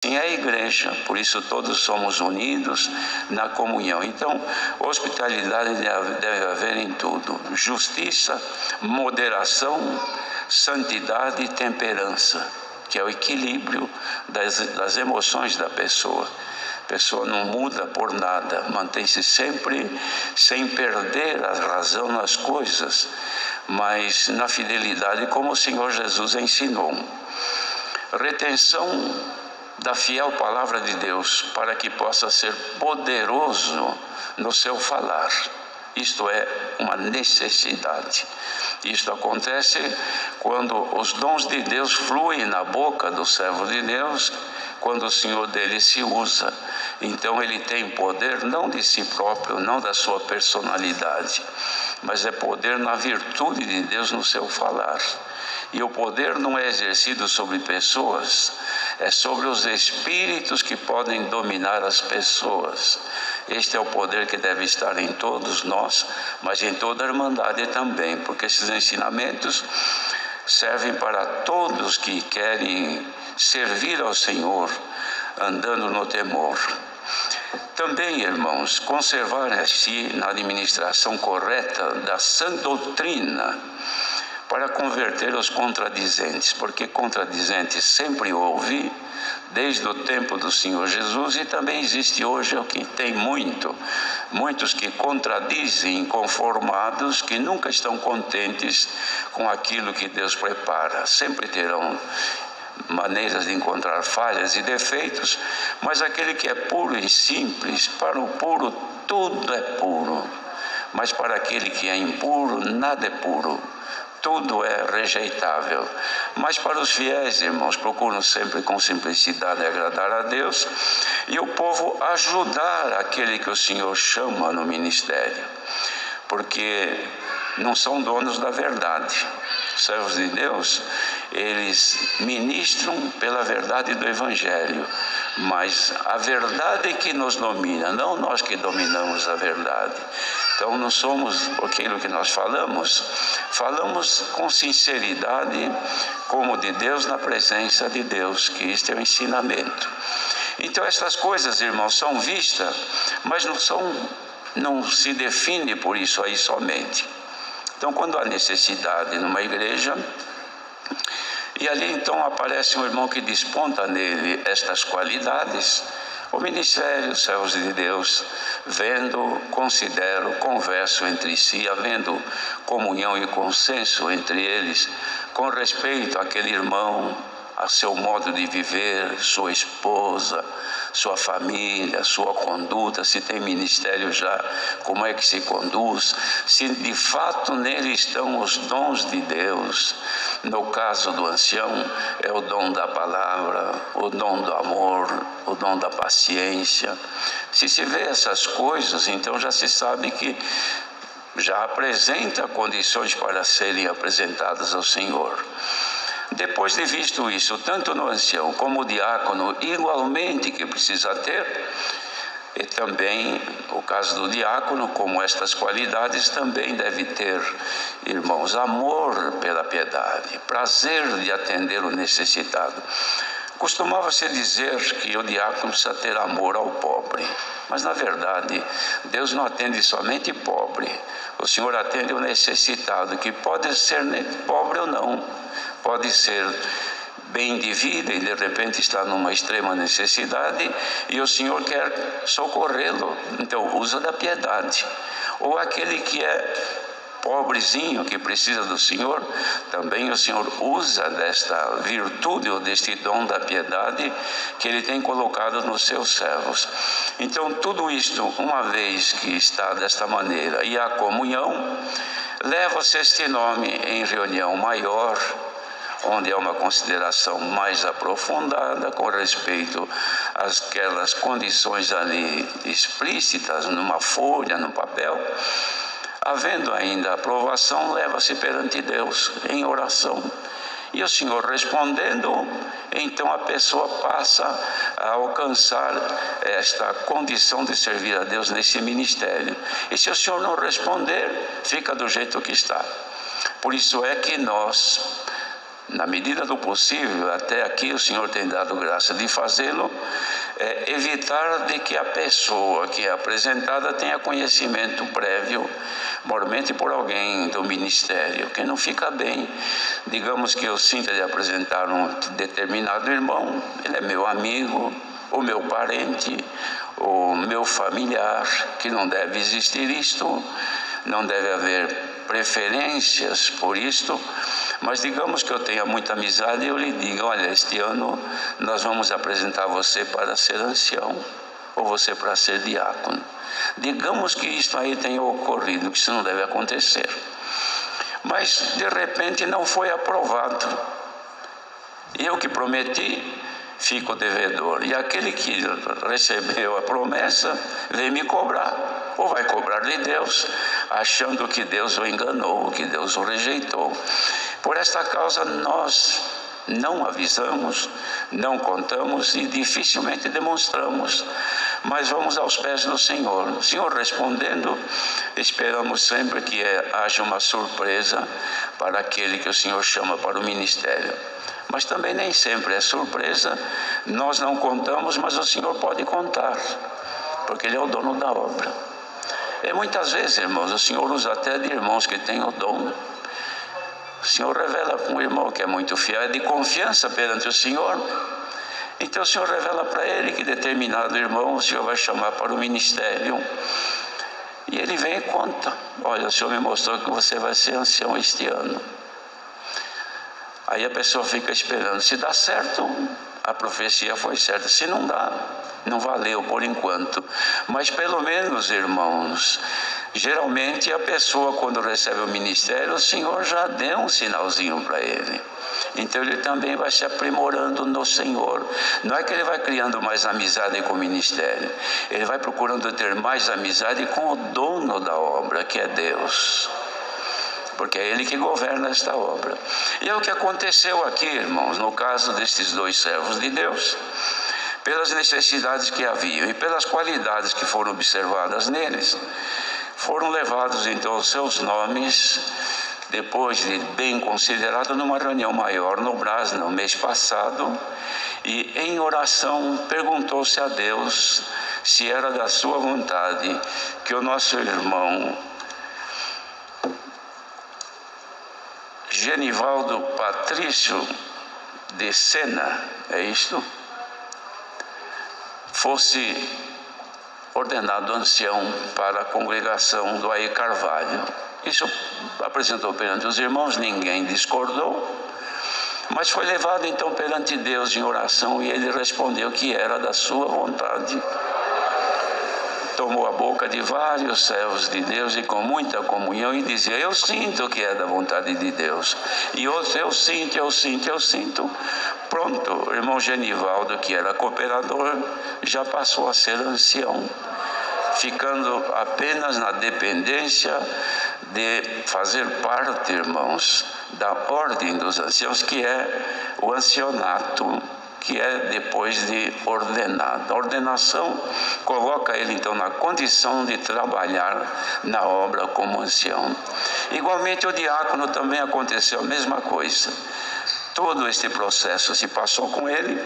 Sim, é a igreja, por isso todos somos unidos na comunhão. Então, hospitalidade deve haver em tudo: justiça, moderação, santidade e temperança, que é o equilíbrio das emoções da pessoa. A pessoa não muda por nada, mantém-se sempre sem perder a razão nas coisas, mas na fidelidade, como o Senhor Jesus ensinou. Retenção da fiel palavra de Deus, para que possa ser poderoso no seu falar. Isto é uma necessidade. Isto acontece quando os dons de Deus fluem na boca do servo de Deus, quando o Senhor dele se usa. Então ele tem poder não de si próprio, não da sua personalidade, mas é poder na virtude de Deus no seu falar. E o poder não é exercido sobre pessoas, é sobre os espíritos que podem dominar as pessoas. Este é o poder que deve estar em todos nós, mas em toda a irmandade também, porque esses ensinamentos servem para todos que querem servir ao Senhor, andando no temor. Também, irmãos, conservar-se na administração correta da sã doutrina, para converter os contradizentes, porque contradizentes sempre houve, desde o tempo do Senhor Jesus, e também existe hoje o que tem muitos que contradizem, inconformados, que nunca estão contentes com aquilo que Deus prepara. Sempre terão maneiras de encontrar falhas e defeitos, mas aquele que é puro e simples, para o puro tudo é puro, mas para aquele que é impuro, nada é puro. Tudo é rejeitável. Mas para os fiéis, irmãos, procuram sempre com simplicidade agradar a Deus e o povo ajudar aquele que o Senhor chama no ministério, porque não são donos da verdade. Os servos de Deus, eles ministram pela verdade do Evangelho, mas a verdade que nos domina, não nós que dominamos a verdade. Então não somos aquilo que nós falamos com sinceridade, como de Deus, na presença de Deus, que este é o ensinamento. Então estas coisas, irmãos, são vistas, mas não se define por isso aí somente. Então, quando há necessidade numa igreja, e ali então aparece um irmão que desponta nele estas qualidades, o ministério, os servos de Deus, vendo, consideram, conversam entre si, havendo comunhão e consenso entre eles, com respeito àquele irmão, a seu modo de viver, sua esposa, sua família, sua conduta, se tem ministério já, como é que se conduz, se de fato nele estão os dons de Deus. No caso do ancião, é o dom da palavra, o dom do amor, o dom da paciência. Se se vê essas coisas, então já se sabe que já apresenta condições para serem apresentadas ao Senhor. Depois de visto isso, tanto no ancião como o diácono, igualmente que precisa ter, e também o caso do diácono, como estas qualidades, também deve ter, irmãos, amor pela piedade, prazer de atender o necessitado. Costumava-se dizer que o diácono precisa ter amor ao pobre, mas na verdade Deus não atende somente pobre, o Senhor atende o necessitado, que pode ser pobre ou não, pode ser bem de vida e de repente está numa extrema necessidade e o Senhor quer socorrê-lo, então usa da piedade. Ou aquele que é pobrezinho, que precisa do Senhor, também o Senhor usa desta virtude ou deste dom da piedade que Ele tem colocado nos seus servos. Então tudo isto, uma vez que está desta maneira e a comunhão, leva-se este nome em reunião maior, onde há uma consideração mais aprofundada com respeito àquelas condições ali explícitas numa folha, no papel. Havendo ainda aprovação, leva-se perante Deus em oração. E o Senhor respondendo, então a pessoa passa a alcançar esta condição de servir a Deus nesse ministério. E se o Senhor não responder, fica do jeito que está. Por isso é que nós na medida do possível, até aqui o Senhor tem dado graça de fazê-lo, evitar de que a pessoa que é apresentada tenha conhecimento prévio, mormente por alguém do ministério, que não fica bem. Digamos que eu sinta de apresentar um determinado irmão, ele é meu amigo, ou meu parente, ou meu familiar, que não deve existir isto, não deve haver preferências por isto, mas digamos que eu tenha muita amizade e eu lhe diga: olha, este ano nós vamos apresentar você para ser ancião, ou você para ser diácono. Digamos que isto aí tenha ocorrido, que isso não deve acontecer, mas de repente não foi aprovado. Eu que prometi, fico devedor, e aquele que recebeu a promessa vem me cobrar, ou vai cobrar de Deus, achando que Deus o enganou, que Deus o rejeitou. Por esta causa nós não avisamos, não contamos e dificilmente demonstramos, mas vamos aos pés do Senhor. O Senhor respondendo, esperamos sempre que haja uma surpresa para aquele que o Senhor chama para o ministério. Mas também nem sempre é surpresa, nós não contamos, mas o Senhor pode contar, porque Ele é o dono da obra. E muitas vezes, irmãos, o Senhor usa até de irmãos que têm o dom. O Senhor revela para um irmão que é muito fiel, é de confiança perante o Senhor. Então o Senhor revela para ele que determinado irmão o Senhor vai chamar para o ministério. E ele vem e conta: olha, o Senhor me mostrou que você vai ser ancião este ano. Aí a pessoa fica esperando. Se dá certo, a profecia foi certa. Se não dá, não valeu por enquanto. Mas pelo menos, irmãos, geralmente a pessoa, quando recebe o ministério, o Senhor já deu um sinalzinho para ele. Então ele também vai se aprimorando no Senhor. Não é que ele vai criando mais amizade com o ministério, ele vai procurando ter mais amizade com o dono da obra, que é Deus, porque é Ele que governa esta obra. E é o que aconteceu aqui, irmãos, no caso destes dois servos de Deus. Pelas necessidades que haviam e pelas qualidades que foram observadas neles, foram levados então os seus nomes, depois de bem considerado, numa reunião maior no Brás, no mês passado, e em oração perguntou-se a Deus se era da sua vontade que o nosso irmão Genivaldo Patrício de Sena, é isto, fosse ordenado ancião para a congregação do Aí Carvalho. Isso apresentou perante os irmãos, ninguém discordou, mas foi levado então perante Deus em oração, e ele respondeu que era da sua vontade. Tomou a boca de vários servos de Deus e com muita comunhão e dizia: eu sinto que é da vontade de Deus. E outros: eu sinto. Pronto, o irmão Genivaldo, que era cooperador, já passou a ser ancião, ficando apenas na dependência de fazer parte, irmãos, da ordem dos anciãos, que é o ancianato, que é depois de ordenado. A ordenação coloca ele então na condição de trabalhar na obra como ancião. Igualmente o diácono também aconteceu a mesma coisa. Todo este processo se passou com ele.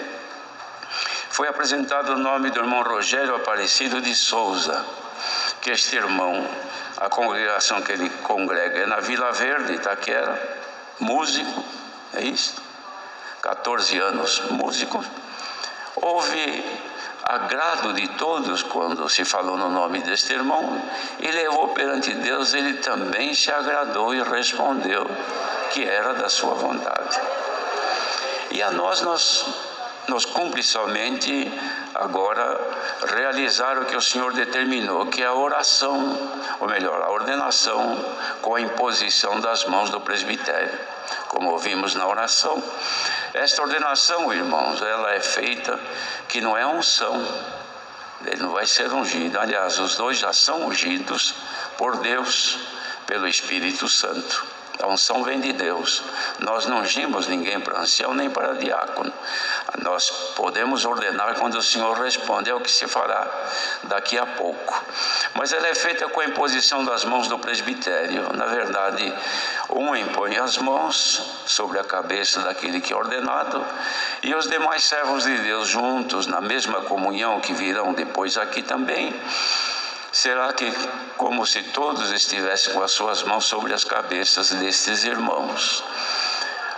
Foi apresentado o nome do irmão Rogério Aparecido de Souza, que este irmão, a congregação que ele congrega é na Vila Verde, Itaquera, músico, é isso? 14 anos músico. Houve agrado de todos quando se falou no nome deste irmão, e levou perante Deus, ele também se agradou e respondeu que era da sua vontade. E a nós nos cumpre somente agora realizar o que o Senhor determinou, que é a oração, ou melhor, a ordenação com a imposição das mãos do presbitério. Como ouvimos na oração, esta ordenação, irmãos, ela é feita, que não é unção, ele não vai ser ungido. Aliás, os dois já são ungidos por Deus, pelo Espírito Santo. A unção vem de Deus. Nós não ungimos ninguém para ancião nem para diácono. Nós podemos ordenar quando o Senhor responde, é o que se fará daqui a pouco. Mas ela é feita com a imposição das mãos do presbitério. Na verdade, um impõe as mãos sobre a cabeça daquele que é ordenado, e os demais servos de Deus juntos, na mesma comunhão que virão depois aqui também, será que como se todos estivessem com as suas mãos sobre as cabeças destes irmãos.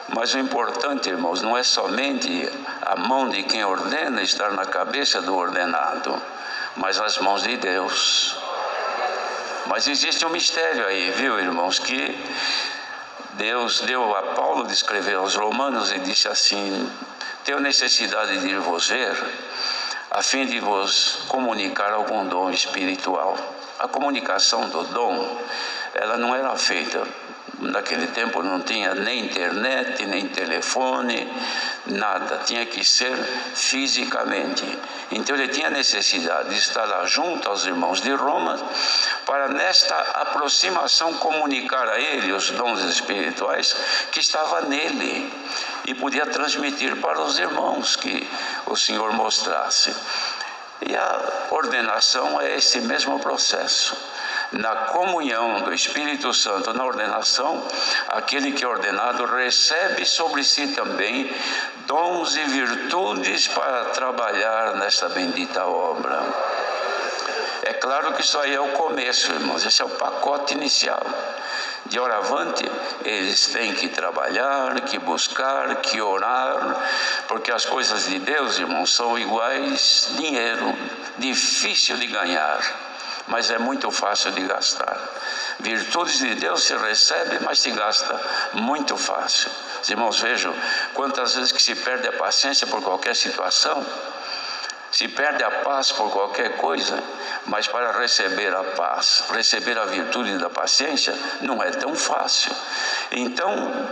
Mas o importante, irmãos, não é somente a mão de quem ordena estar na cabeça do ordenado, mas as mãos de Deus. Mas existe um mistério aí, viu, irmãos, que Deus deu a Paulo de escrever aos Romanos e disse assim: tenho necessidade de ir vos ver, a fim de vos comunicar algum dom espiritual. A comunicação do dom, ela não era feita, naquele tempo não tinha nem internet, nem telefone, nada, tinha que ser fisicamente. Então ele tinha necessidade de estar lá junto aos irmãos de Roma, para nesta aproximação comunicar a ele os dons espirituais que estavam nele, e podia transmitir para os irmãos que o Senhor mostrasse. E a ordenação é esse mesmo processo. Na comunhão do Espírito Santo, na ordenação, aquele que é ordenado recebe sobre si também dons e virtudes para trabalhar nesta bendita obra. É claro que isso aí é o começo, irmãos, esse é o pacote inicial. De hora avante, eles têm que trabalhar, que buscar, que orar, porque as coisas de Deus, irmãos, são iguais dinheiro, difícil de ganhar, mas é muito fácil de gastar. Virtudes de Deus se recebe, mas se gasta muito fácil. Os irmãos, vejam quantas vezes que se perde a paciência por qualquer situação, se perde a paz por qualquer coisa, mas para receber a paz, receber a virtude da paciência, não é tão fácil. Então,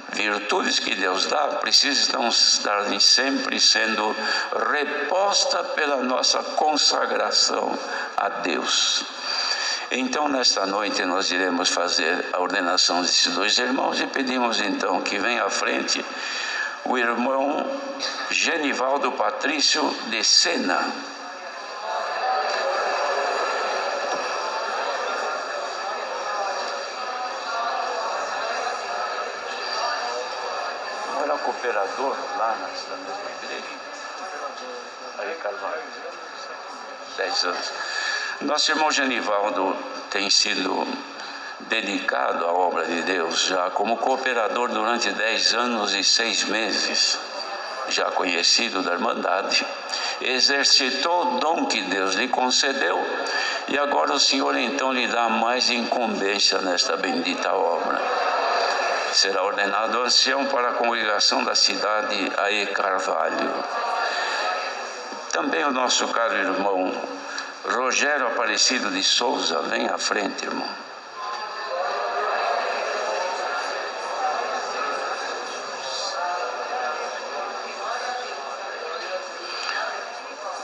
virtudes que Deus dá precisam estar sempre sendo reposta pela nossa consagração a Deus. Então, nesta noite, nós iremos fazer a ordenação desses dois irmãos e pedimos então que venha à frente o irmão Genivaldo Patrício de Sena. Não era cooperador lá nessa mesma igreja? Aí, Carvalho. 10 anos. Nosso irmão Genivaldo tem sido dedicado à obra de Deus já como cooperador durante 10 anos e 6 meses, já conhecido da Irmandade, exercitou o dom que Deus lhe concedeu, e agora o Senhor então lhe dá mais incumbência nesta bendita obra. Será ordenado ancião para a congregação da cidade aí Carvalho. Também o nosso caro irmão Rogério Aparecido de Souza, vem à frente, irmão.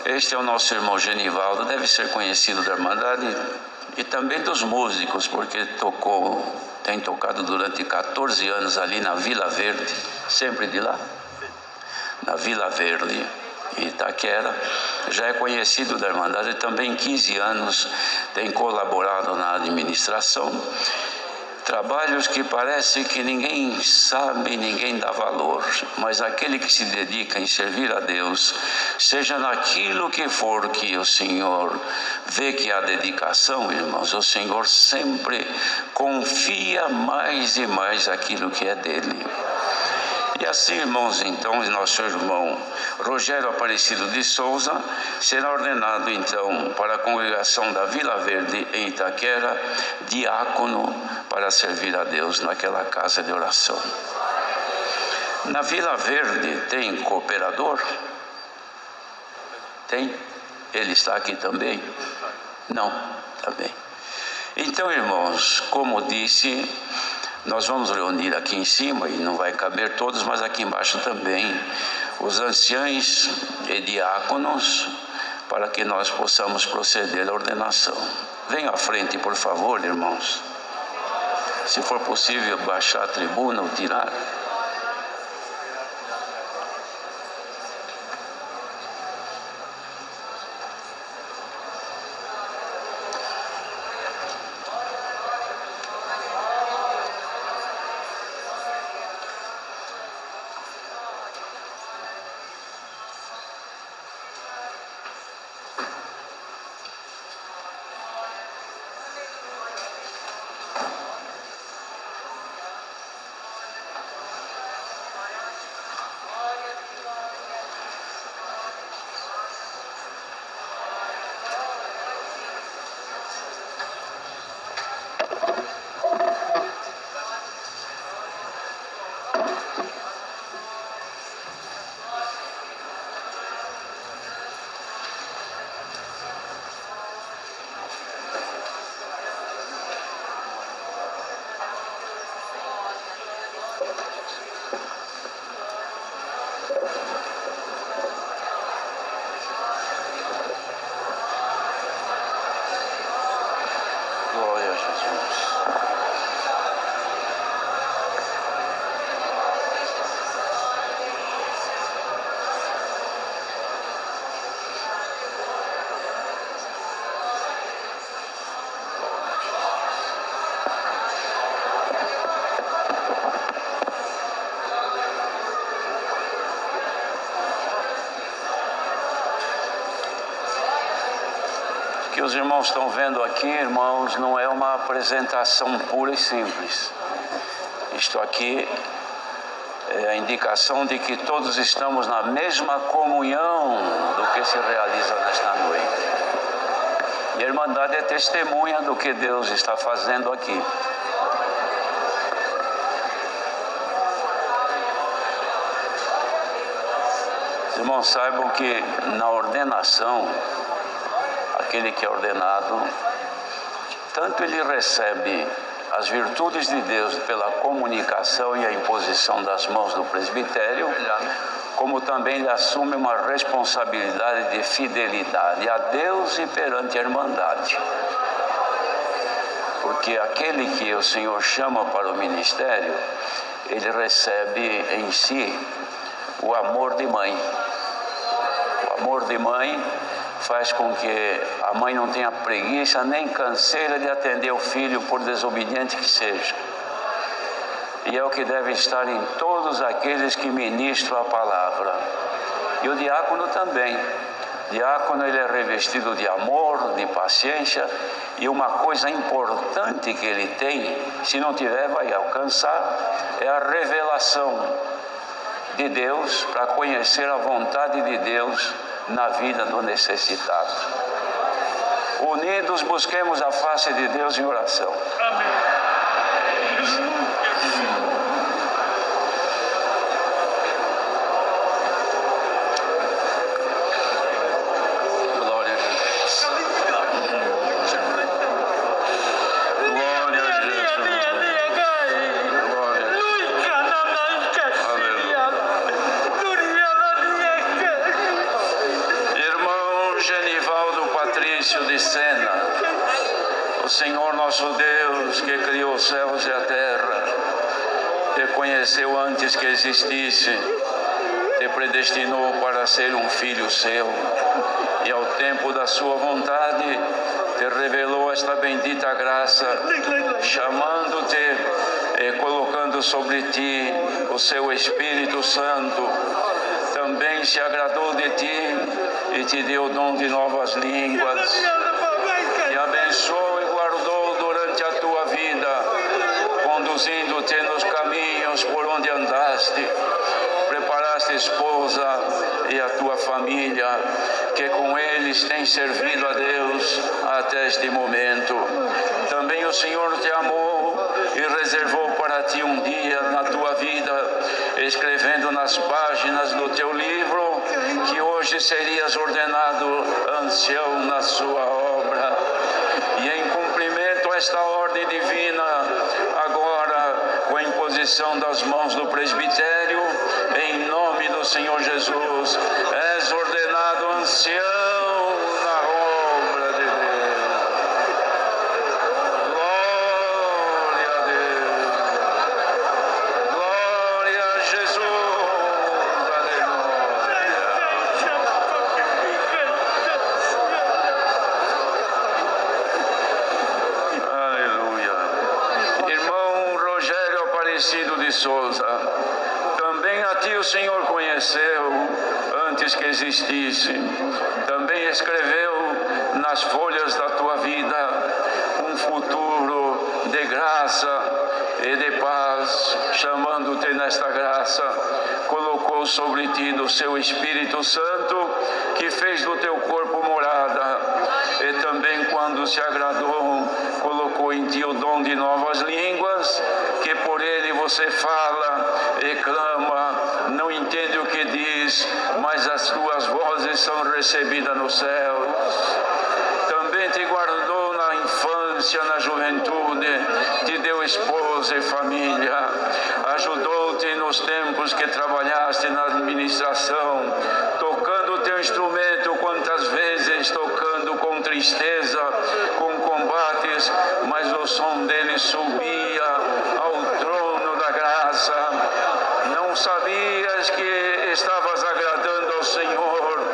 Este é o nosso irmão Genivaldo, deve ser conhecido da Irmandade e também dos músicos, porque tem tocado durante 14 anos ali na Vila Verde, sempre de lá, na Vila Verde, em Itaquera. Já é conhecido da Irmandade e também 15 anos tem colaborado na administração. Trabalhos que parece que ninguém sabe, ninguém dá valor, mas aquele que se dedica em servir a Deus, seja naquilo que for que o Senhor vê que há dedicação, irmãos, o Senhor sempre confia mais e mais aquilo que é dele. E assim, irmãos, então, nosso irmão Rogério Aparecido de Souza será ordenado, então, para a congregação da Vila Verde, em Itaquera, diácono para servir a Deus naquela casa de oração. Na Vila Verde tem cooperador? Tem? Ele está aqui também? Não, também. Então, irmãos, como disse, nós vamos reunir aqui em cima, e não vai caber todos, mas aqui embaixo também, os anciães e diáconos, para que nós possamos proceder à ordenação. Venham à frente, por favor, irmãos. Se for possível, baixar a tribuna ou tirar. Glória a Jesus. O que os irmãos estão vendo aqui, irmãos, não é uma apresentação pura e simples. Isto aqui é a indicação de que todos estamos na mesma comunhão do que se realiza nesta noite. E a Irmandade é testemunha do que Deus está fazendo aqui. Os irmãos saibam que na ordenação, aquele que é ordenado, tanto ele recebe as virtudes de Deus pela comunicação e a imposição das mãos do presbitério, como também ele assume uma responsabilidade de fidelidade a Deus e perante a Irmandade. Porque aquele que o Senhor chama para o ministério, ele recebe em si o amor de mãe. O amor de mãe faz com que a mãe não tenha preguiça nem canseira de atender o filho, por desobediente que seja. E é o que deve estar em todos aqueles que ministram a palavra. E o diácono também. O diácono, ele é revestido de amor, de paciência, e uma coisa importante que ele tem, se não tiver vai alcançar, é a revelação de Deus, para conhecer a vontade de Deus na vida do necessitado. Unidos, busquemos a face de Deus em oração. Amém. Glória a Jesus. Glória a Jesus. Glória a Jesus. Aleluia. Irmão Genivaldo Patrício de Sena, o Senhor nosso Deus, que criou os céus e a terra, te conheceu antes que existisse, te predestinou para ser um filho seu, e ao tempo da sua vontade te revelou esta bendita graça, chamando-te e colocando sobre ti o seu Espírito Santo. Também se agradou de ti e te deu o dom de novas línguas, te abençoou e guardou durante a tua vida, conduzindo-te nos caminhos por onde andaste. Preparaste esposa e a tua família, que com eles tem servido a Deus até este momento. Também o Senhor te amou e reservou para ti um dia na tua vida, escrevendo nas páginas do teu livro que hoje serias ordenado ancião na sua obra. E em cumprimento a esta ordem divina, agora, com a imposição das mãos do presbitério, em nome do Senhor Jesus, és ordenado ancião na obra de Deus. Glória a Deus. Souza. Também a ti o Senhor conheceu antes que existisse. Também escreveu nas folhas da tua vida um futuro de graça e de paz, chamando-te nesta graça, colocou sobre ti do seu Espírito Santo, que fez do teu corpo morada, e também quando se agradou, colocou em ti o dom de novas línguas, que por ele você fala e clama, não entende o que diz, mas as tuas vozes são recebidas nos céus. Também te guardou na infância, na juventude, te deu esposa e família, ajudou-te nos tempos que trabalhaste na administração, tocando o teu instrumento quantas vezes, tocando com tristeza, com combates, mas o som dele subia ao trono da graça. Não sabias que estavas agradando ao Senhor,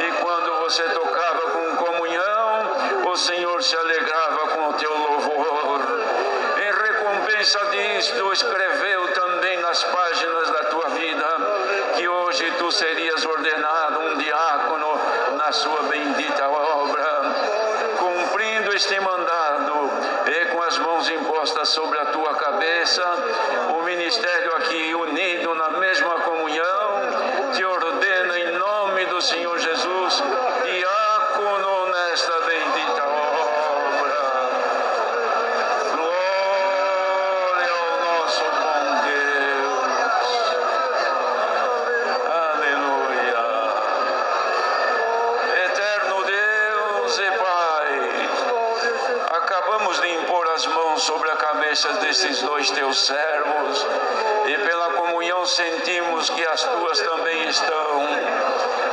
e quando você tocava com comunhão, o Senhor se alegrava com o teu louvor. Em recompensa disto, escreveu também nas páginas da tua vida que hoje tu serias ordenado um diácono na sua bendita obra. Cumprindo este mandado e com as mãos impostas sobre a tua cabeça, o ministério aqui unido na mesma comunhão te ordena em nome do Senhor Jesus, diácono nesta bendita obra. Glória ao nosso bom Deus. Aleluia. Eterno Deus e Pai, acabamos de impor as mãos sobre a cabeça desses dois teus servos, e pela comunhão sentimos que as tuas também estão.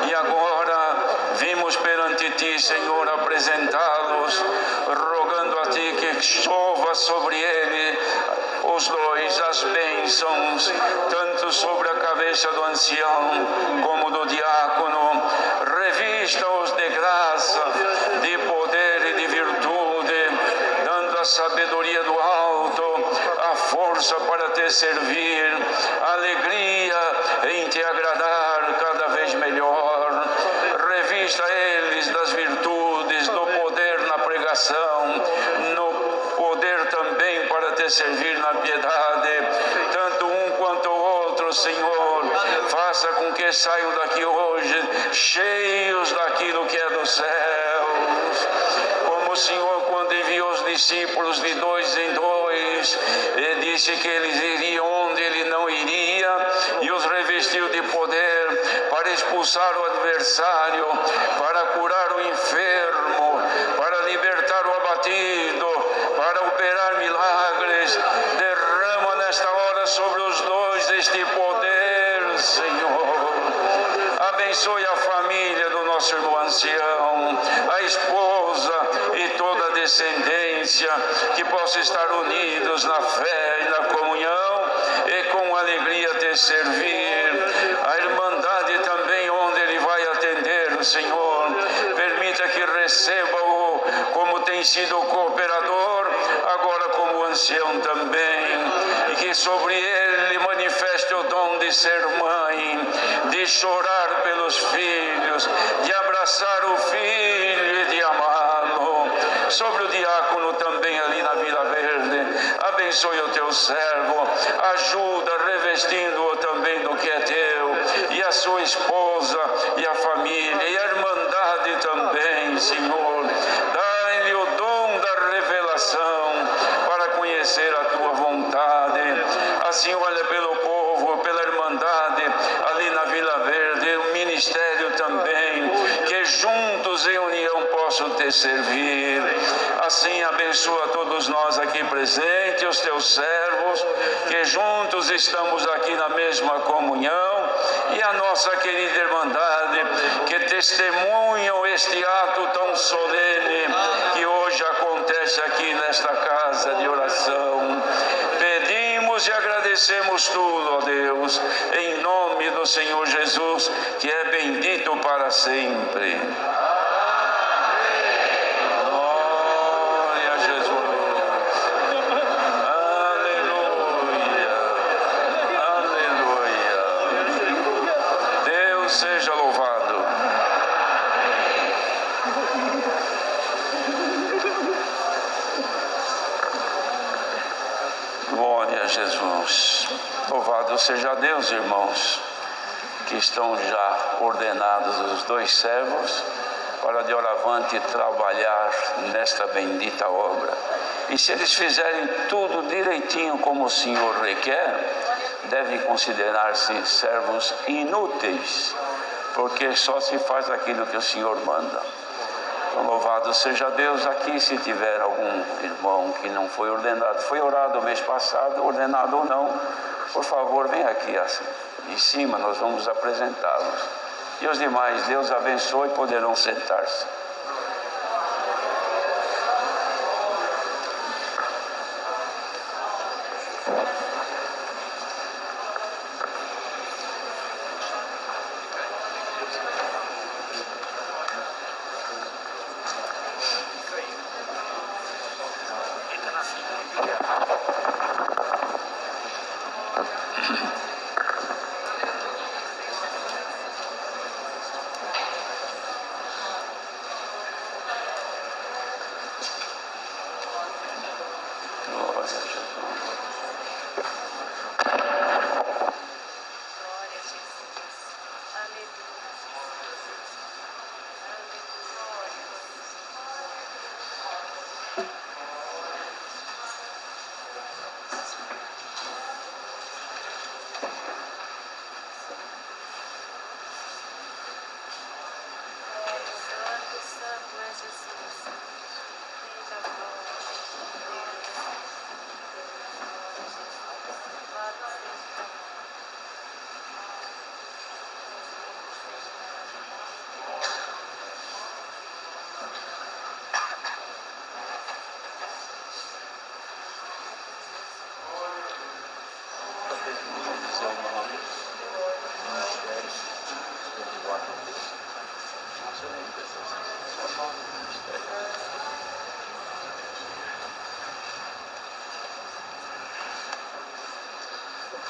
E agora vimos perante ti, Senhor, apresentá-los, rogando a ti que chova sobre ele os dois as bênçãos, tanto sobre a cabeça do ancião como do diácono. Revista-os de graça, de poder e de virtude, dando a sabedoria do alto, a força para te servir, a alegria em te agradar cada vez melhor. Revista eles das virtudes, do poder na pregação, no poder também para te servir na piedade, tanto um quanto o outro, Senhor. Faça com que saiam daqui hoje cheios daquilo que é dos céus. Como o Senhor, quando enviou os discípulos de 2 em 2, ele disse que eles iriam onde ele não iria, e os revestiu de poder para expulsar o adversário, para curar o enfermo, para libertar o abatido, para operar milagres. Derrama nesta hora sobre os dois este poder, Senhor. Abençoe a família do nosso irmão ancião, a esposa e toda a descendência, que possa estar unidos na fé e na comunhão, e com alegria te servir. A irmandade também, onde ele vai atender, Senhor, permita que receba-o como tem sido o cooperador, agora como ancião também, e que sobre ele manifeste o dom de ser mãe, de chorar pelos filhos, de abraçar o filho e de amá-lo. Sobre o diácono também ali na Vila Verde, abençoe o teu servo, ajuda revestindo-o também do que é teu, e a sua esposa e a família e a irmandade também, Senhor. Dá-lhe o dom da revelação para conhecer a tua vontade. Assim olha pelo povo, pela irmandade ali na Vila Verde, o ministério também, que juntos em união possam te servir. Assim abençoa todos nós aqui presentes, os teus servos, que juntos estamos aqui na mesma comunhão, e a nossa querida irmandade, que testemunham este ato tão solene que hoje acontece aqui nesta casa de oração. Pedimos e agradecemos tudo, ó Deus, em nome do Senhor Jesus, que é bendito para sempre. Glória a Jesus. Aleluia. Jesus. Louvado seja Deus, irmãos, que estão já ordenados os 2 servos para de oravante trabalhar nesta bendita obra. E se eles fizerem tudo direitinho como o Senhor requer, devem considerar-se servos inúteis, porque só se faz aquilo que o Senhor manda. Então, louvado seja Deus. Aqui, se tiver algum irmão que não foi ordenado, foi orado o mês passado, ordenado ou não, por favor, vem aqui assim, em cima, nós vamos apresentá-los. E os demais, Deus abençoe, poderão sentar-se.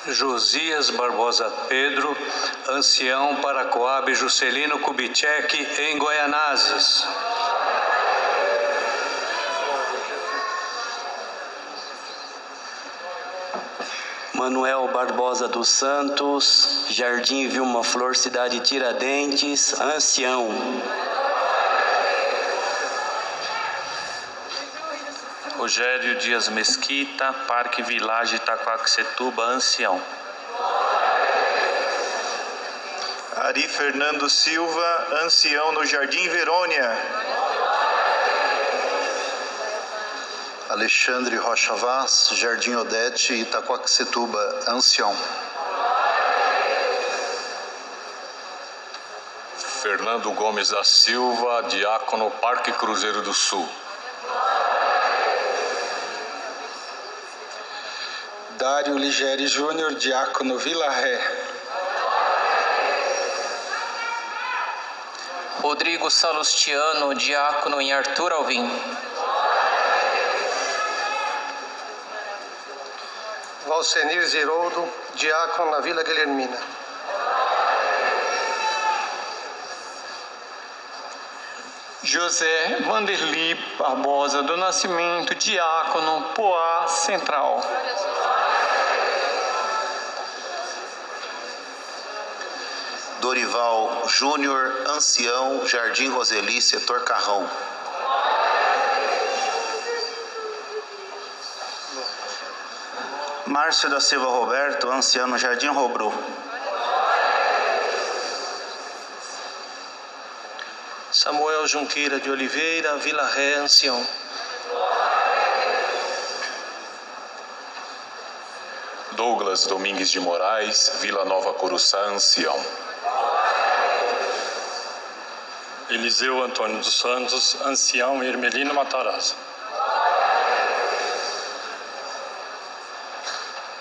Josias Barbosa Pedro, ancião para Coab Juscelino Kubitschek, em Goianazes. Manuel Barbosa dos Santos, Jardim Vilma Flor, Cidade Tiradentes, ancião. Rogério Dias Mesquita, Parque Village Itaquaquecetuba, ancião. Ari Fernando Silva, ancião no Jardim Verônia. Alexandre Rocha Vaz, Jardim Odete, Itaquaquecetuba, ancião. Fernando Gomes da Silva, diácono, Parque Cruzeiro do Sul. Dário Ligeri Júnior, diácono Vila Ré. Rodrigo Salustiano, diácono em Arthur Alvim. Valcenir Ziroldo, diácono na Vila Guilhermina. José Vanderli Barbosa do Nascimento, diácono, Poá Central. Dorival Júnior, ancião, Jardim Roseli, setor Carrão. Márcio da Silva Roberto, ancião, Jardim Robru. Samuel Junqueira de Oliveira, Vila Ré, ancião. Douglas Domingues de Moraes, Vila Nova Coruçá, ancião. Eliseu Antônio dos Santos, ancião, Hermelino Matarazzo.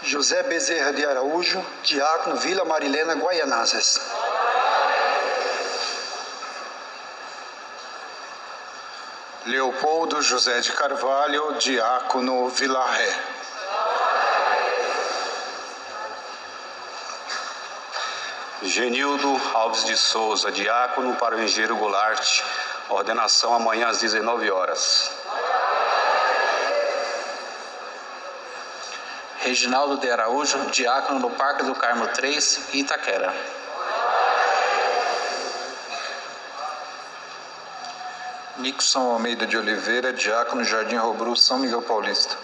José Bezerra de Araújo, diácono Vila Marilena, Guaianazes. Leopoldo José de Carvalho, diácono Vila Ré. Genildo Alves de Souza, diácono, para o Engenheiro Goulart, ordenação amanhã às 19 horas. Reginaldo de Araújo, diácono no Parque do Carmo 3, Itaquera. Nixon Almeida de Oliveira, diácono Jardim Robru, São Miguel Paulista.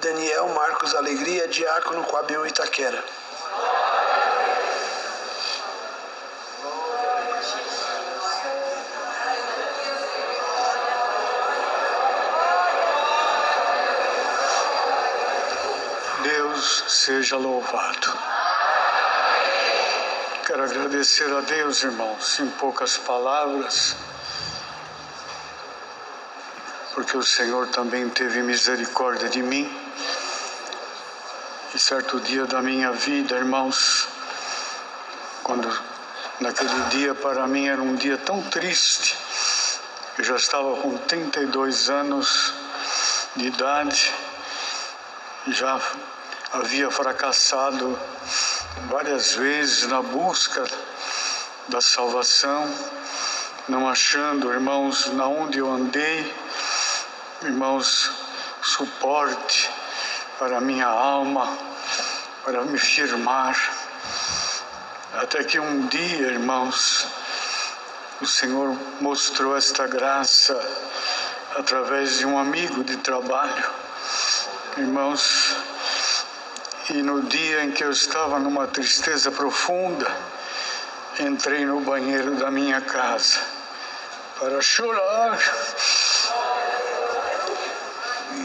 Daniel Marcos Alegria, diácono Coabiú, Itaquera. Deus seja louvado. Quero agradecer a Deus, irmãos, em poucas palavras, porque o Senhor também teve misericórdia de mim. E certo dia da minha vida, irmãos, quando naquele dia para mim era um dia tão triste, eu já estava com 32 anos de idade, já havia fracassado várias vezes na busca da salvação, não achando, irmãos, na onde eu andei, irmãos, suporte para a minha alma, para me firmar. Até que um dia, irmãos, o Senhor mostrou esta graça através de um amigo de trabalho, irmãos. E no dia em que eu estava numa tristeza profunda, entrei no banheiro da minha casa para chorar,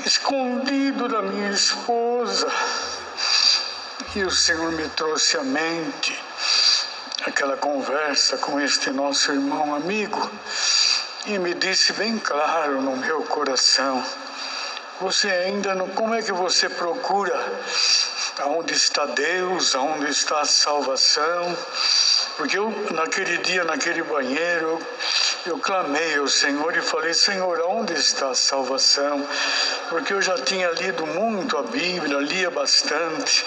escondido da minha esposa. E o Senhor me trouxe à mente aquela conversa com este nosso irmão amigo e me disse bem claro no meu coração: você ainda não, como é que você procura aonde está Deus, aonde está a salvação? Porque eu, naquele dia, naquele banheiro, eu clamei ao Senhor e falei: Senhor, aonde está a salvação? Porque eu já tinha lido muito a Bíblia, lia bastante,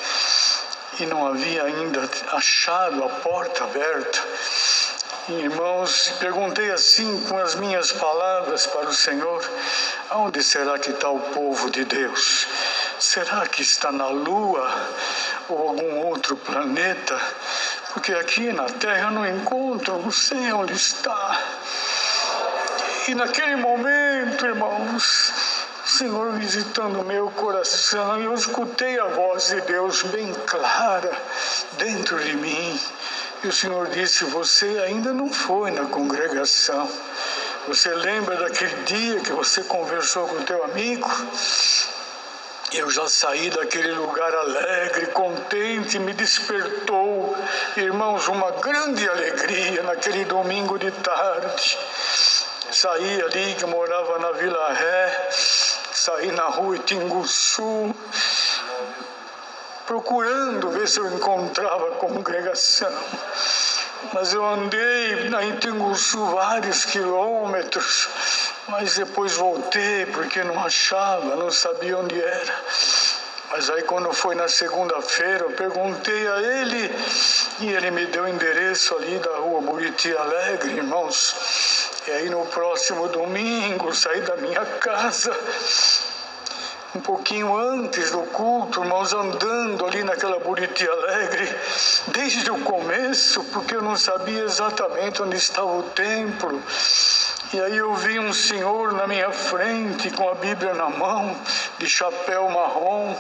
e não havia ainda achado a porta aberta. E, irmãos, perguntei assim com as minhas palavras para o Senhor: aonde será que está o povo de Deus? Será que está na Lua ou algum outro planeta? Porque aqui na Terra eu não encontro, não sei onde está. E naquele momento, irmãos, o Senhor visitando o meu coração, eu escutei a voz de Deus bem clara dentro de mim. E o Senhor disse: você ainda não foi na congregação. Você lembra daquele dia que você conversou com o teu amigo? Eu já saí daquele lugar alegre, contente, me despertou, irmãos, uma grande alegria naquele domingo de tarde. Saí ali, que morava na Vila Ré, saí na rua Itinguçu, procurando ver se eu encontrava a congregação. Mas eu andei na Itinguçu vários quilômetros, mas depois voltei porque não achava, não sabia onde era. Mas aí quando foi na segunda-feira, eu perguntei a ele e ele me deu o endereço ali da rua Buriti Alegre, irmãos. E aí no próximo domingo, saí da minha casa um pouquinho antes do culto, irmãos, andando ali naquela Buriti Alegre, desde o começo, porque eu não sabia exatamente onde estava o templo. E aí eu vi um senhor na minha frente, com a Bíblia na mão, de chapéu marrom.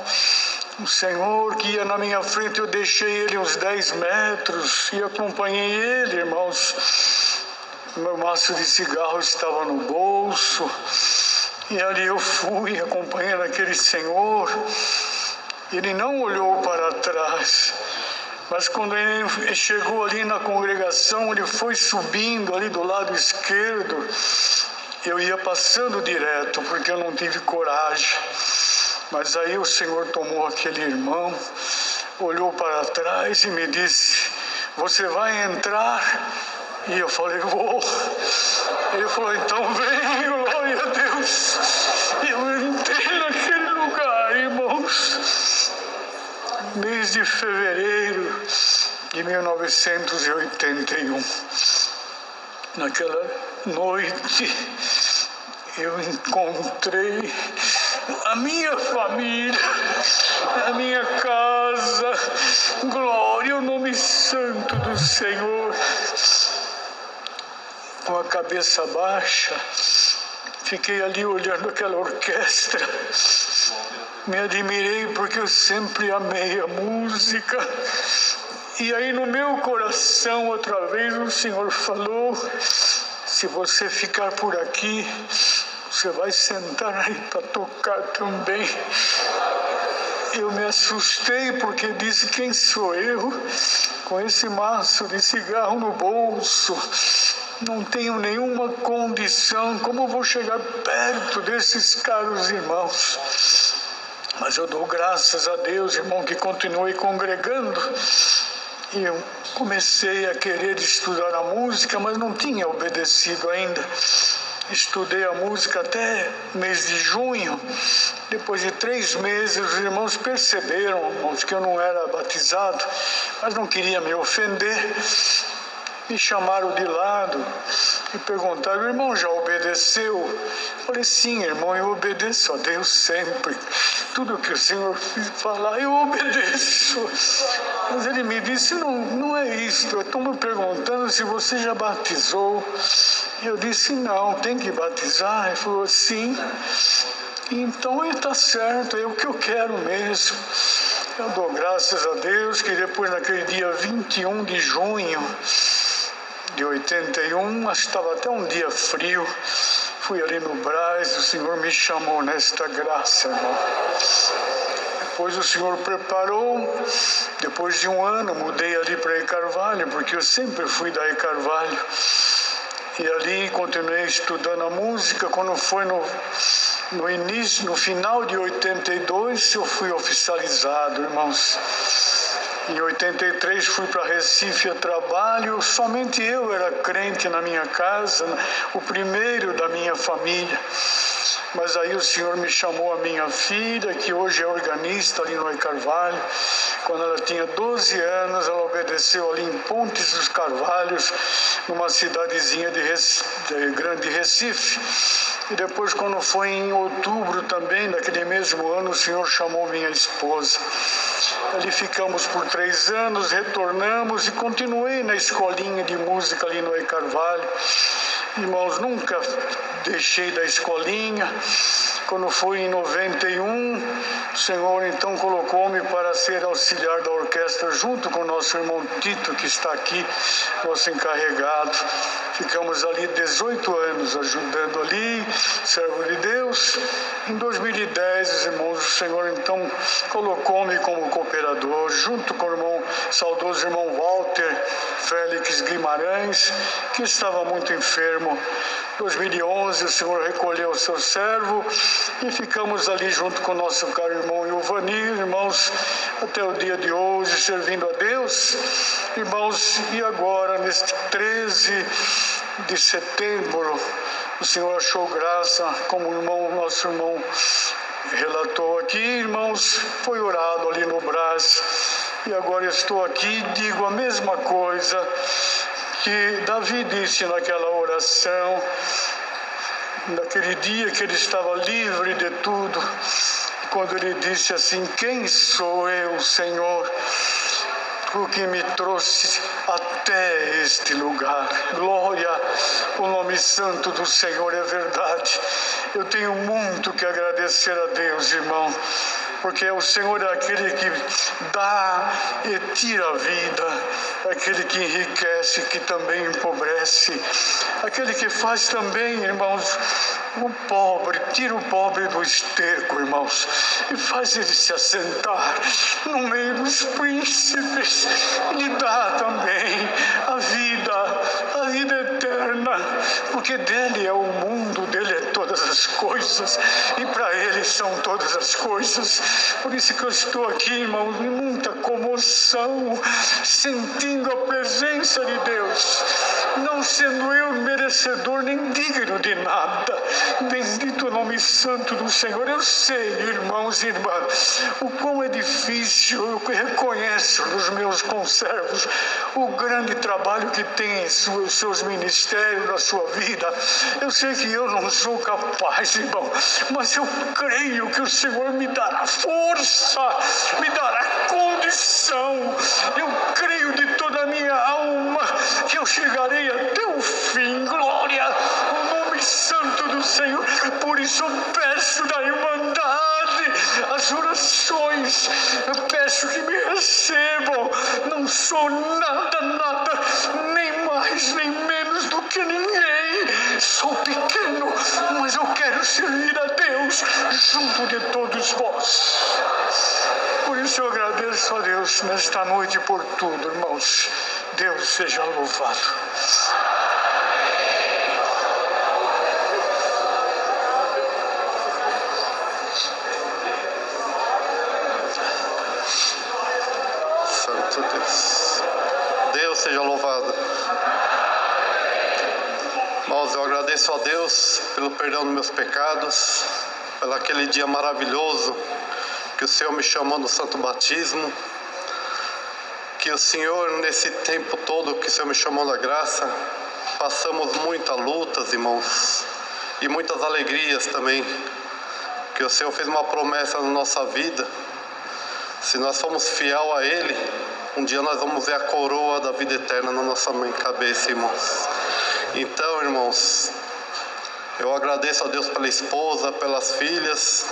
Um senhor que ia na minha frente, eu deixei ele uns 10 metros e acompanhei ele, irmãos. Meu maço de cigarro estava no bolso. E ali eu fui acompanhando aquele senhor. Ele não olhou para trás, mas quando ele chegou ali na congregação, ele foi subindo ali do lado esquerdo. Eu ia passando direto, porque eu não tive coragem. Mas aí o Senhor tomou aquele irmão, olhou para trás e me disse: você vai entrar? E eu falei: vou. Ele falou: então vem, glória a Deus. Eu entrei naquele lugar, irmãos, desde fevereiro de 1981. Naquela noite, eu encontrei a minha família, a minha casa. Glória ao nome santo do Senhor. Com a cabeça baixa, fiquei ali olhando aquela orquestra. Me admirei porque eu sempre amei a música. E aí no meu coração, outra vez, o Senhor falou: se você ficar por aqui, você vai sentar aí para tocar também. Eu me assustei porque disse: quem sou eu com esse maço de cigarro no bolso? Não tenho nenhuma condição, como eu vou chegar perto desses caros irmãos? Mas eu dou graças a Deus, irmão, que continuei congregando. E eu comecei a querer estudar a música, mas não tinha obedecido ainda. Estudei a música até mês de junho. Depois de 3 meses, os irmãos perceberam, irmãos, que eu não era batizado, mas não queria me ofender. Me chamaram de lado e perguntaram: irmão, já obedeceu? Eu falei: sim, irmão, eu obedeço a Deus sempre. Tudo que o Senhor falar, eu obedeço. Mas ele me disse: não é isso, eu estou me perguntando se você já batizou. E eu disse: não, tem que batizar. Ele falou: sim. Então ele está certo, é o que eu quero mesmo. Eu dou graças a Deus que depois, naquele dia 21 de junho de 81, estava até um dia frio, fui ali no Brás, o Senhor me chamou nesta graça, irmão. Depois o Senhor preparou, depois de 1 ano, mudei ali para E Carvalho, porque eu sempre fui da E Carvalho. E ali continuei estudando a música. Quando foi no início, no final de 82, eu fui oficializado, irmãos. Em 83 fui para Recife a trabalho, somente eu era crente na minha casa, o primeiro da minha família. Mas aí o Senhor me chamou a minha filha, que hoje é organista ali no E Carvalho. Quando ela tinha 12 anos, ela obedeceu ali em Pontes dos Carvalhos, numa cidadezinha de Grande Recife. E depois, quando foi em outubro também, naquele mesmo ano, o Senhor chamou minha esposa. Ali ficamos por 3 anos, retornamos e continuei na escolinha de música ali no E Carvalho. Irmãos, nunca deixei da escolinha. Quando foi em 91, o Senhor então colocou-me para ser auxiliar da orquestra junto com o nosso irmão Tito, que está aqui, nosso encarregado. Ficamos ali 18 anos ajudando ali, servo de Deus. Em 2010, os irmãos, o Senhor então colocou-me como cooperador, junto com o irmão, saudoso irmão Walter Félix Guimarães, que estava muito enfermo. Em 2011, o Senhor recolheu o seu servo e ficamos ali junto com o nosso caro irmão Ilvanir, irmãos, até o dia de hoje, servindo a Deus. Irmãos, e agora, neste 13 de setembro, o Senhor achou graça, como o irmão, nosso irmão relatou aqui, irmãos, foi orado ali no Brás. E agora estou aqui e digo a mesma coisa que Davi disse naquela oração, naquele dia que ele estava livre de tudo, quando ele disse assim: quem sou eu, Senhor, o que me trouxe até este lugar? Glória ao nome santo do Senhor, é verdade. Eu tenho muito que agradecer a Deus, irmão, porque o Senhor é aquele que dá e tira a vida, aquele que enriquece, que também empobrece, aquele que faz também, irmãos, o pobre, tira o pobre do esterco, irmãos, e faz ele se assentar no meio dos príncipes. Ele dá também a vida eterna, porque dele é o mundo, dele é todas as coisas, e para ele são todas as coisas. Por isso que eu estou aqui, irmãos, em muita comoção, sentindo a presença de Deus, não sendo eu merecedor nem digno de nada. Bendito o nome santo do Senhor. Eu sei, irmãos e irmãs, o quão é difícil. Eu reconheço nos meus conservos o grande trabalho que tem em seus ministérios, na sua vida. Eu sei que eu não sou capaz paz, irmão, mas eu creio que o Senhor me dará força, me dará condição. Eu creio de toda a minha alma que eu chegarei até o fim. Glória ao nome santo do Senhor. Por isso eu peço da Irmandade as orações, eu peço que me recebam. Não sou nada, nem mais nem menos do que ninguém. Sou pequeno, mas eu quero servir a Deus junto de todos vós. Por isso eu agradeço a Deus nesta noite por tudo, irmãos. Deus seja louvado. Santo Deus. Deus seja louvado. Irmãos, eu agradeço a Deus pelo perdão dos meus pecados, pelo aquele dia maravilhoso que o Senhor me chamou no santo batismo, que o Senhor, nesse tempo todo que o Senhor me chamou na graça, passamos muitas lutas, irmãos, e muitas alegrias também, que o Senhor fez uma promessa na nossa vida. Se nós formos fiel a Ele, um dia nós vamos ver a coroa da vida eterna na nossa cabeça, irmãos. Então, irmãos, eu agradeço a Deus pela esposa, pelas filhas,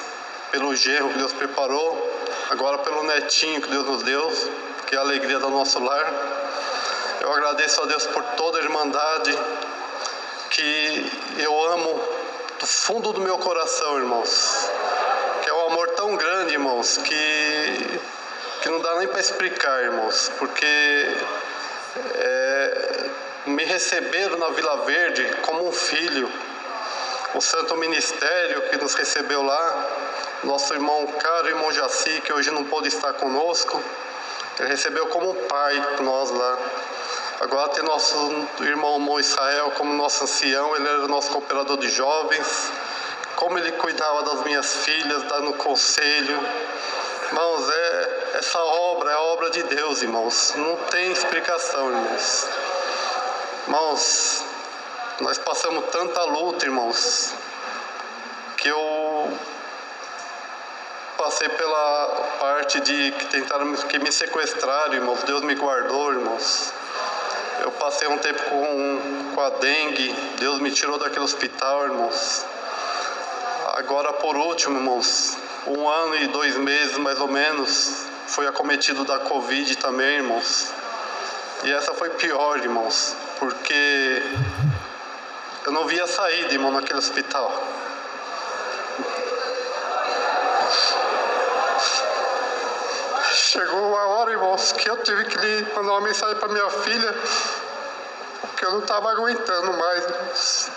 pelo genro que Deus preparou, agora pelo netinho que Deus nos deu, que é a alegria do nosso lar. Eu agradeço a Deus por toda a Irmandade, que eu amo do fundo do meu coração, irmãos. Que é um amor tão grande, irmãos, que não dá nem para explicar, irmãos, porque me receberam na Vila Verde como um filho. O Santo Ministério que nos recebeu lá, nosso irmão caro, irmão Jaci, que hoje não pôde estar conosco, ele recebeu como um pai nós lá. Agora tem nosso irmão Mo Israel como nosso ancião, ele era nosso cooperador de jovens. Como ele cuidava das minhas filhas, dando conselho. Irmãos, essa obra é a obra de Deus, irmãos. Não tem explicação, irmãos. Irmãos, nós passamos tanta luta, irmãos, que eu passei pela parte de que tentaram me sequestrar, irmãos. Deus me guardou, irmãos. Eu passei um tempo com a dengue. Deus me tirou daquele hospital, irmãos. Agora, por último, irmãos, 1 ano e 2 meses, mais ou menos, foi acometido da Covid também, irmãos. E essa foi pior, irmãos, porque eu não via saída, irmão, naquele hospital. Chegou uma hora, irmãos, que eu tive que mandar uma mensagem para minha filha, porque eu não estava aguentando mais, irmãos.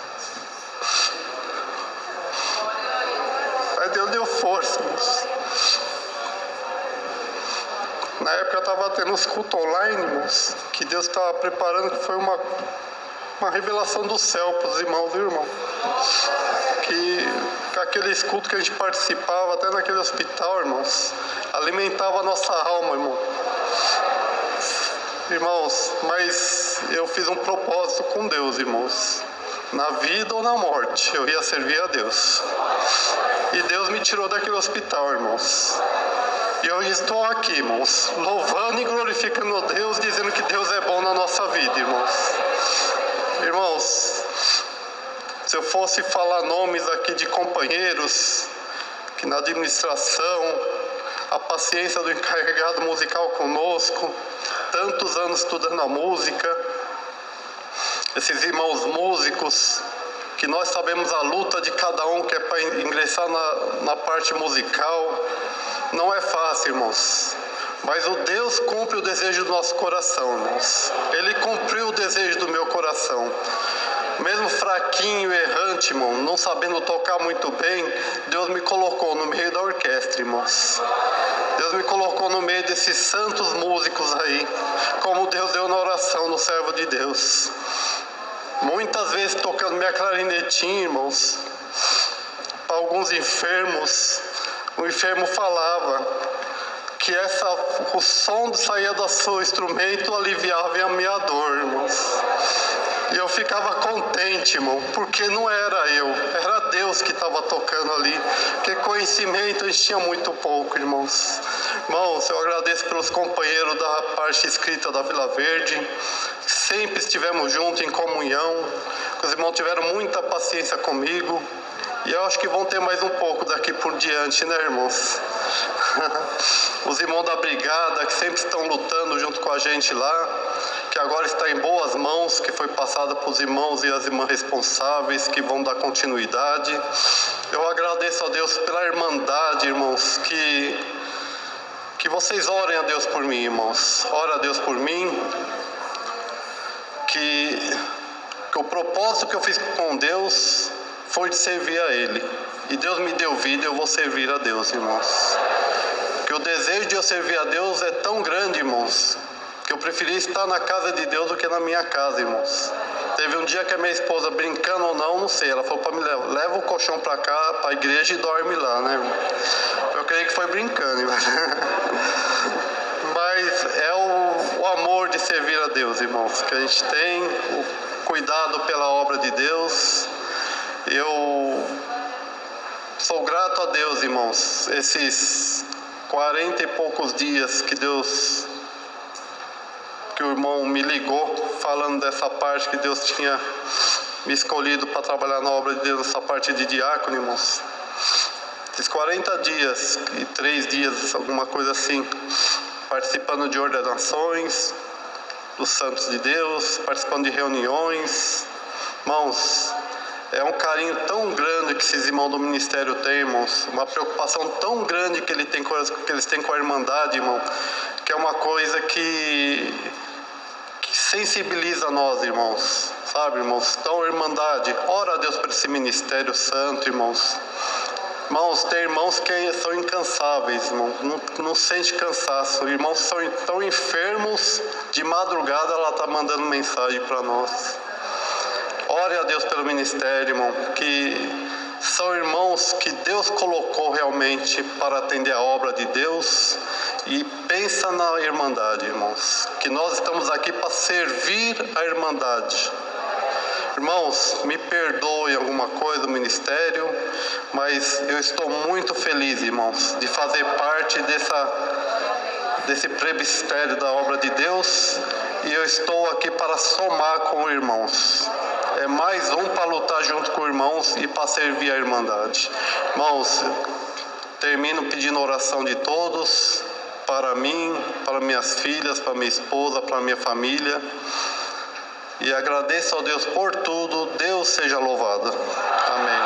Mas Deus deu força, irmãos. Na época eu estava tendo uns cultos online, irmãos, que Deus estava preparando, que foi uma revelação do céu para os irmãos, viu, irmão? Que aqueles cultos que a gente participava, até naquele hospital, irmãos, alimentava a nossa alma, irmão. Irmãos, mas eu fiz um propósito com Deus, irmãos. Na vida ou na morte, eu ia servir a Deus. E Deus me tirou daquele hospital, irmãos. E hoje estou aqui, irmãos, louvando e glorificando a Deus, dizendo que Deus é bom na nossa vida, irmãos. Irmãos, se eu fosse falar nomes aqui de companheiros, que na administração, a paciência do encarregado musical conosco, tantos anos estudando a música, esses irmãos músicos, que nós sabemos a luta de cada um que é para ingressar na parte musical, não é fácil, irmãos. Mas o Deus cumpre o desejo do nosso coração, irmãos. Ele cumpriu o desejo do meu coração. Mesmo fraquinho, errante, irmão, não sabendo tocar muito bem, Deus me colocou no meio da orquestra, irmãos. Deus me colocou no meio desses santos músicos aí, como Deus deu na oração no servo de Deus. Muitas vezes tocando minha clarinetinha, irmãos, para alguns enfermos, o enfermo falava que o som que saía do seu instrumento aliviava a minha dor, irmãos. E eu ficava contente, irmão, porque não era eu, era Deus que estava tocando ali. Porque conhecimento a gente tinha muito pouco, irmãos. Irmãos, eu agradeço pelos companheiros da parte escrita da Vila Verde. Sempre estivemos juntos em comunhão. Os irmãos tiveram muita paciência comigo. E eu acho que vão ter mais um pouco daqui por diante, né, irmãos? Os irmãos da brigada, que sempre estão lutando junto com a gente lá, que agora está em boas mãos, que foi passada para os irmãos e as irmãs responsáveis, que vão dar continuidade. Eu agradeço a Deus pela irmandade, irmãos, que vocês orem a Deus por mim, irmãos. Ora a Deus por mim, que o propósito que eu fiz com Deus foi de servir a Ele. E Deus me deu vida, eu vou servir a Deus, irmãos. Que o desejo de eu servir a Deus é tão grande, irmãos, que eu preferi estar na casa de Deus do que na minha casa, irmãos. Teve um dia que a minha esposa, brincando ou não sei, ela falou para mim, leva o colchão para cá, para a igreja e dorme lá, né, irmão? Eu creio que foi brincando, irmão. Mas é o amor de servir a Deus, irmãos, que a gente tem, o cuidado pela obra de Deus. Eu sou grato a Deus, irmãos, esses 40 e poucos dias que o irmão me ligou falando dessa parte que Deus tinha me escolhido para trabalhar na obra de Deus, essa parte de diácono, irmãos. Esses 40 dias e 3 dias, alguma coisa assim, participando de ordenações dos santos de Deus, participando de reuniões. Irmãos, é um carinho tão grande que esses irmãos do ministério têm, irmãos. Uma preocupação tão grande que eles têm com a irmandade, irmão. Que é uma coisa que sensibiliza nós, irmãos. Sabe, irmãos? Então, irmandade, ora a Deus por esse ministério santo, irmãos. Irmãos, tem irmãos que são incansáveis, irmão. Não sente cansaço. Irmãos que são tão enfermos, de madrugada ela está mandando mensagem para nós. Ore a Deus pelo ministério, irmão, que são irmãos que Deus colocou realmente para atender a obra de Deus. E pensa na irmandade, irmãos, que nós estamos aqui para servir a irmandade. Irmãos, me perdoem alguma coisa do ministério, mas eu estou muito feliz, irmãos, de fazer parte desse presbitério da obra de Deus, e eu estou aqui para somar com irmãos. É mais um para lutar junto com irmãos e para servir a irmandade. Irmãos, termino pedindo oração de todos, para mim, para minhas filhas, para minha esposa, para minha família. E agradeço a Deus por tudo. Deus seja louvado. Amém.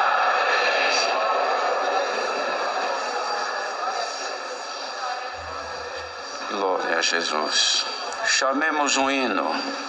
Glória a Jesus. Chamemos um hino.